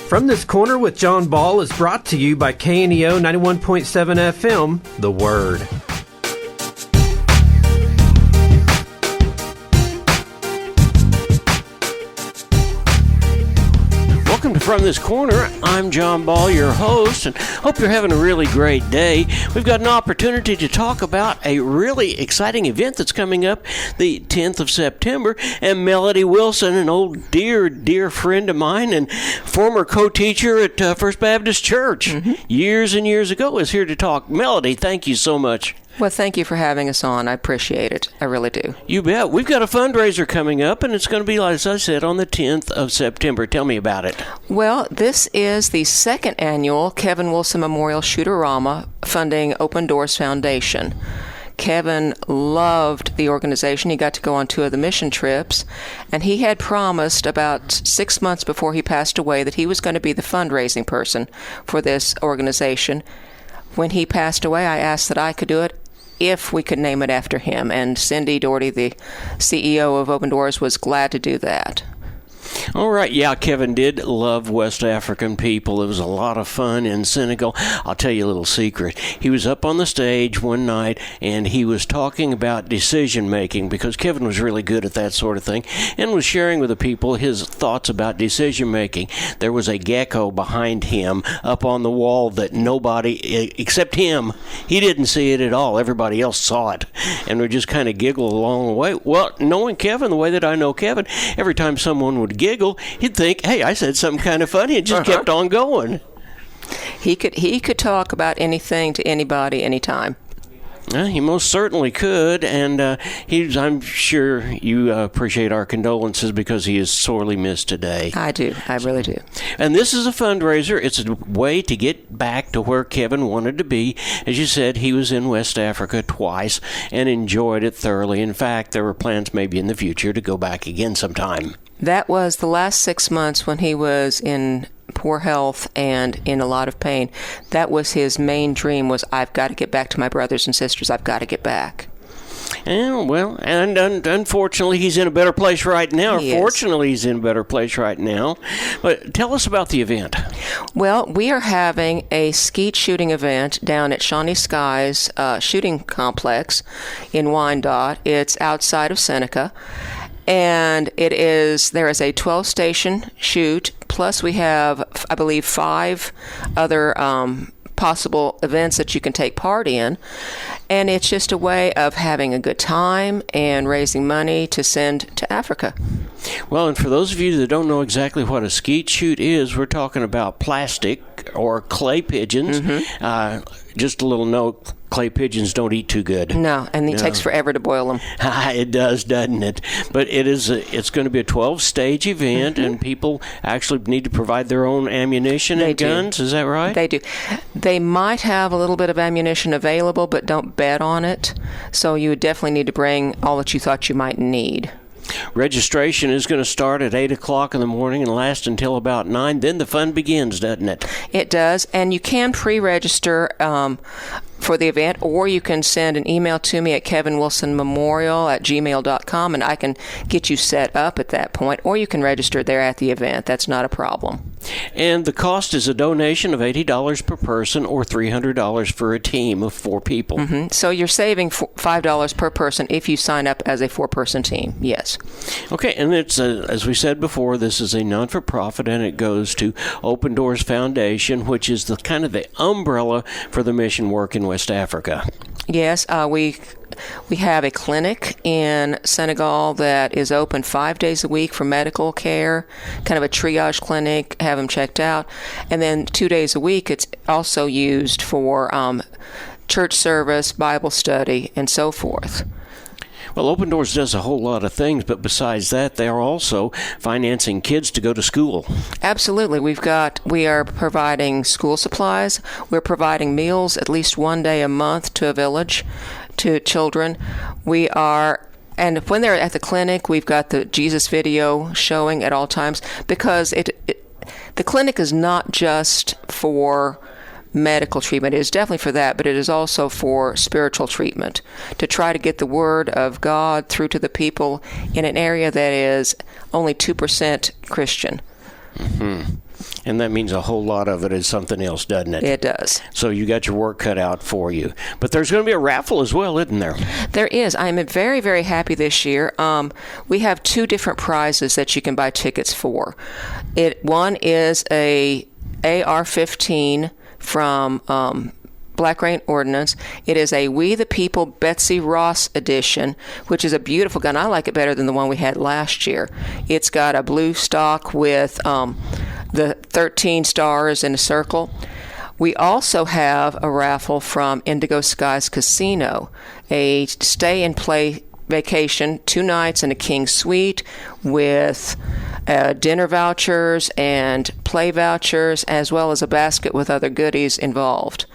From This Corner with John Ball is brought to you by KNEO 91.7 FM, The Word. Welcome to From This Corner. I'm John Ball, your host, and hope you're having a really great day. We've got an opportunity to talk about a really exciting event that's coming up the 10th of September, and Melody Wilson, an old dear friend of mine and former co-teacher at First Baptist Church years and years ago, is here to talk. Melody, thank you so much. Well, thank you for having us on. I appreciate it. I really do. You bet. We've got a fundraiser coming up, and it's going to be, as I said, on the 10th of September. Tell me about it. Well, this is the second annual Kevin Wilson Memorial ShootaRama funding Open Doors Foundation. Kevin loved the organization. He got to go on 2 of the mission trips, and he had promised about 6 months before he passed away that he was going to be the fundraising person for this organization. When he passed away, I asked that I could do it if we could name it after him, and Cindy Doherty, the CEO of Open Doors, was glad to do that. All right. Yeah, Kevin did love West African people. It was a lot of fun in Senegal. I'll tell you a little secret. He was up on the stage one night, and he was talking about decision-making, because Kevin was really good at that sort of thing, and was sharing with the people his thoughts about decision-making. There was a gecko behind him up on the wall that nobody, except him, he didn't see it at all. Everybody else saw it, and would just kind of giggle along the way. Well, knowing Kevin the way that I know Kevin, every time someone would giggle, he'd think, hey, I said something kind of funny, and just kept on going. He could talk about anything to anybody, anytime. He most certainly could, and I'm sure you appreciate our condolences, because he is sorely missed today. I do. I really do. And this is a fundraiser. It's a way to get back to where Kevin wanted to be. As you said, he was in West Africa twice and enjoyed it thoroughly. In fact, there were plans maybe in the future to go back again sometime. That was the last 6 months when he was in poor health and in a lot of pain. That was his main dream, was I've got to get back to my brothers and sisters. I've got to get back. And, well, and unfortunately, he's in a better place right now. Fortunately, he's in a better place right now. But tell us about the event. Well, we are having a skeet shooting event down at Shawnee Skies Shooting Complex in Wyandotte. It's outside of Seneca. And there is a 12-station shoot, plus we have, I believe, 5 other possible events that you can take part in. And it's just a way of having a good time and raising money to send to Africa. Well, and for those of you that don't know exactly what a skeet shoot is, we're talking about plastic or clay pigeons. Just a little note, clay pigeons don't eat too good. No, and it takes forever to boil them. It does, doesn't it? But it's going to be a 12-stage event, and people actually need to provide their own ammunition and guns. Is that right? They do. They might have a little bit of ammunition available, but don't bet on it. So you would definitely need to bring all that you thought you might need. Registration is going to start at 8 o'clock in the morning and last until about 9. Then the fun begins, doesn't it? It does. And you can pre-register for the event, or you can send an email to me at kevinwilsonmemorial@gmail.com, and I can get you set up at that point, or you can register there at the event. That's not a problem. And the cost is a donation of $80 per person, or $300 for a team of 4 people. So you're saving $5 per person if you sign up as a 4-person team. Yes. Okay, and it's as we said before, this is a non-for-profit, and it goes to Open Doors Foundation, which is the kind of the umbrella for the mission work in West Africa. Yes, we have a clinic in Senegal that is open 5 days a week for medical care, kind of a triage clinic, have them checked out. And then 2 days a week, it's also used for church service, Bible study, and so forth. Well, Open Doors does a whole lot of things, but besides that, they are also financing kids to go to school. Absolutely. We are providing school supplies. We're providing meals at least one day a month to a village, to children. And when they're at the clinic, we've got the Jesus video showing at all times, because the clinic is not just for medical treatment. It is definitely for that, but it is also for spiritual treatment, to try to get the word of God through to the people in an area that is only 2% Christian. Mm-hmm. And that means a whole lot of it is something else, doesn't it? It does. So you got your work cut out for you. But there's going to be a raffle as well, isn't there? There is. I'm very, very happy this year. We have 2 different prizes that you can buy tickets for. One is a AR15 from Black Rain Ordnance. It is a We the People Betsy Ross edition, which is a beautiful gun. I like it better than the one we had last year. It's got a blue stock with the 13 stars in a circle. We also have a raffle from Indigo Skies Casino, a stay-and-play vacation, 2 nights in a king suite with dinner vouchers and play vouchers, as well as a basket with other goodies involved.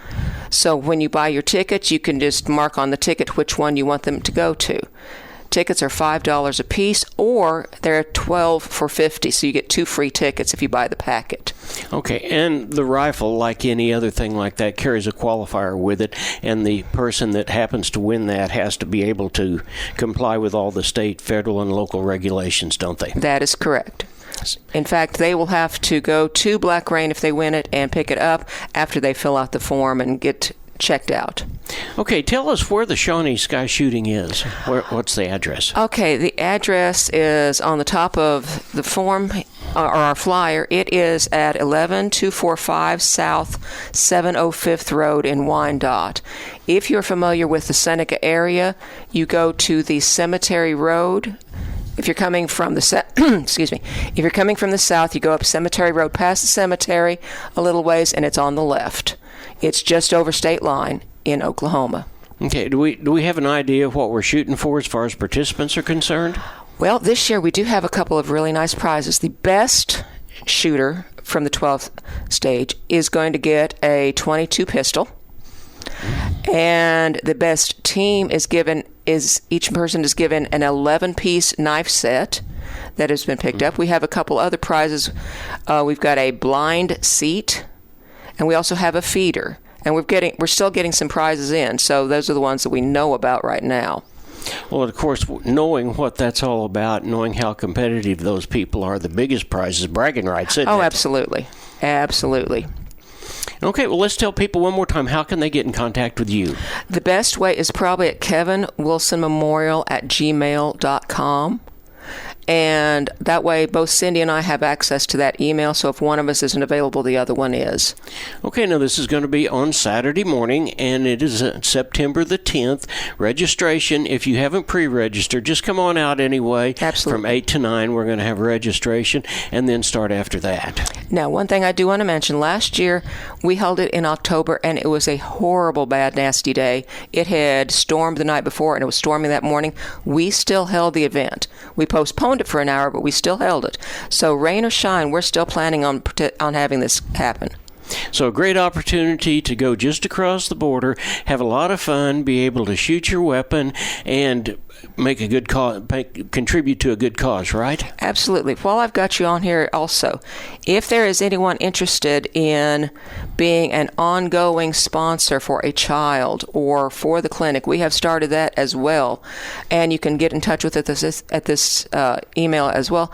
So when you buy your tickets, you can just mark on the ticket which one you want them to go to. Tickets are $5 a piece, or they're $12 for $50, so you get 2 free tickets if you buy the packet. Okay, and the rifle, like any other thing like that, carries a qualifier with it, and the person that happens to win that has to be able to comply with all the state, federal, and local regulations, don't they? That is correct. In fact, they will have to go to Black Rain if they win it and pick it up after they fill out the form and get checked out. Okay, tell us where the Shawnee Sky Shooting is. What's the address? Okay, the address is on the top of the form or our flyer. It is at 11245 South 705th Road in Wyandotte. If you're familiar with the Seneca area, you go to the Cemetery Road. If you're coming from the if you're coming from the south, you go up Cemetery Road past the cemetery a little ways, and it's on the left. It's just over state line in Oklahoma. Okay, do we have an idea of what we're shooting for as far as participants are concerned? Well, this year we do have a couple of really nice prizes. The best shooter from the 12th stage is going to get a .22 pistol. And the best team each person is given an 11-piece knife set that has been picked up. We have a couple other prizes. We've got a blind seat, and we also have a feeder. And we're still getting some prizes in, so those are the ones that we know about right now. Well, of course, knowing what that's all about, knowing how competitive those people are, the biggest prize is bragging rights, isn't it? Oh, absolutely. Absolutely. Okay, well, let's tell people one more time, how can they get in contact with you? The best way is probably at kevinwilsonmemorial@gmail.com. And that way, both Cindy and I have access to that email, so if one of us isn't available, the other one is. Okay, now this is going to be on Saturday morning, and it is September the 10th. Registration, if you haven't pre-registered, just come on out anyway. Absolutely. From 8 to 9, we're going to have registration, and then start after that. Now, one thing I do want to mention, last year we held it in October, and it was a horrible, bad, nasty day. It had stormed the night before, and it was storming that morning. We still held the event. We postponed it for an hour, but we still held it. So rain or shine, we're still planning on having this happen. So a great opportunity to go just across the border, have a lot of fun, be able to shoot your weapon, and make a good cause, contribute to a good cause, right? Absolutely. While I've got you on here also, if there is anyone interested in being an ongoing sponsor for a child or for the clinic, we have started that as well. And you can get in touch with us at this email as well.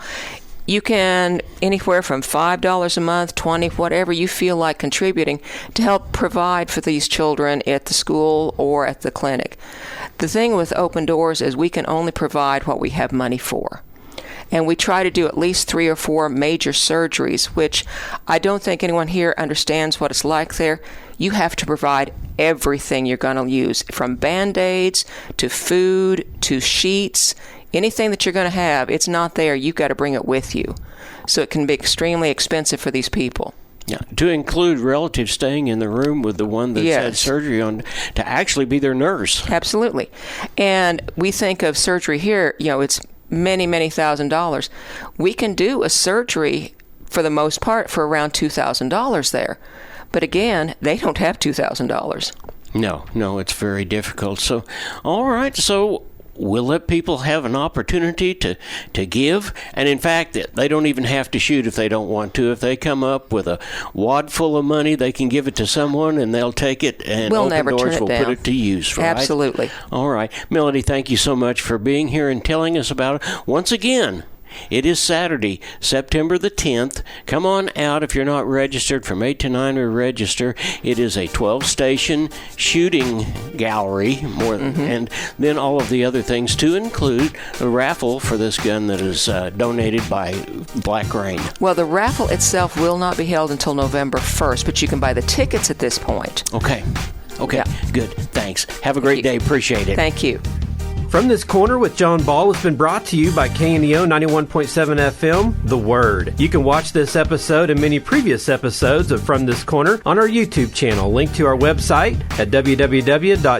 You can anywhere from $5 a month, $20, whatever you feel like contributing to help provide for these children at the school or at the clinic. The thing with Open Doors is we can only provide what we have money for. And we try to do at least 3 or 4 major surgeries, which I don't think anyone here understands what it's like there. You have to provide everything you're going to use, from Band-Aids to food to sheets. Anything that you're going to have, it's not there. You've got to bring it with you. So it can be extremely expensive for these people. Yeah, to include relatives staying in the room with the one that's had surgery on, to actually be their nurse. Absolutely. And we think of surgery here, it's many, many $1,000s. We can do a surgery, for the most part, for around $2,000 there. But again, they don't have $2,000. No, it's very difficult. So, all right, so we'll let people have an opportunity to give. And in fact, they don't even have to shoot if they don't want to. If they come up with a wad full of money, they can give it to someone and they'll take it, and we'll Open never Doors turn it will down. put it to use, right? Absolutely. All right. Melody, thank you so much for being here and telling us about it. Once again, it is Saturday, September the 10th. Come on out if you're not registered. From 8 to 9 we register. It is a 12-station shooting gallery, and then all of the other things, to include the raffle for this gun that is donated by Black Rain. Well, the raffle itself will not be held until November 1st, but you can buy the tickets at this point. Okay, Yeah. good. Thanks. Have a great day. Appreciate it. Thank you. From This Corner with John Ball has been brought to you by KNEO 91.7 FM, The Word. You can watch this episode and many previous episodes of From This Corner on our YouTube channel, linked to our website at www.kneo.org.